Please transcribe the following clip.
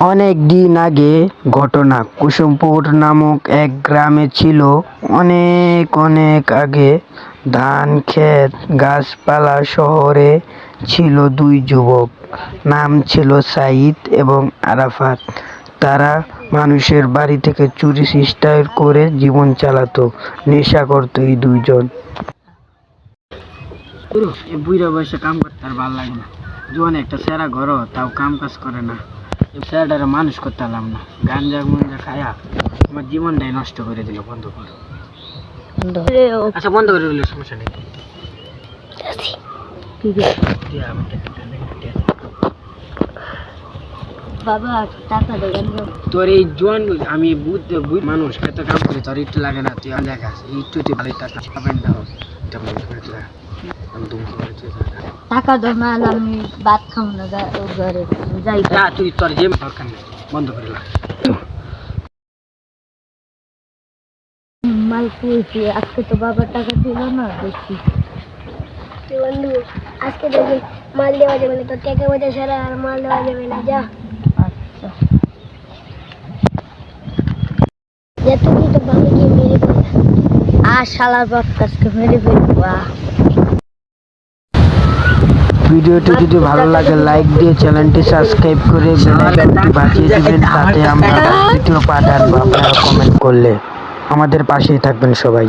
অনেক দিন আগে ঘটনা কুসুমপুর নামক এক গ্রামে ছিল। অনেক অনেক আগে ধান ক্ষেত গাছপালা শহরে ছিল দুই যুবক, নাম ছিল সাইদ এবং আরাফাত। তারা মানুষের বাড়ি থেকে চুরি চেষ্টা করে জীবন চালাতো, নেশা করতো এই দুইজন। বুড়া বয়সে কাম করতে আর ভালো লাগে না। জীবনে একটা সেরা ঘর তাও কাম কাজ করে না, সেরাটারে মানুষ করতে পারলাম না। গাঞ্জা গুঞ্জা খায়া আমার জীবনটাই নষ্ট করে দিল। বন্ধ করো। আচ্ছা বন্ধ করে দিলে সমস্যা নেই। বাবা টাকা দেবেন তোর এই জোয়ান আমি বুঝতে মানুষ এত কাম করে তোর একটু লাগে না? তুই দেখাস একটু তুই ভালো টাকা পাবেন না। টাকা ধরমাল আমি ভাত খাম না ঘরে যাই। তুই তোর যে দরকার নেই, বন্ধ করে মাল পেয়েছি। আজকে তো বাবার টাকা ছিল না, দেখছি বন্ধু আজকে দেখি মাল দেওয়া যাবে না, তো টাকা পয়সা ছাড়া আর মাল দেওয়া যাবে না। যা আচ্ছা তুই তো বাবাকে মেরে ফেলে আর শালার বাপ কাজকে মেরে ফেলবো। ভিডিওটি যদি ভালো লাগে লাইক দিয়ে চ্যানেলটি সাবস্ক্রাইব করে বেল আইকনটি বাজিয়ে দিবেন, তাতে আমরা ভিডিও পাঠান বা আপনারা কমেন্ট করলে আমাদের পাশেই থাকবেন সবাই।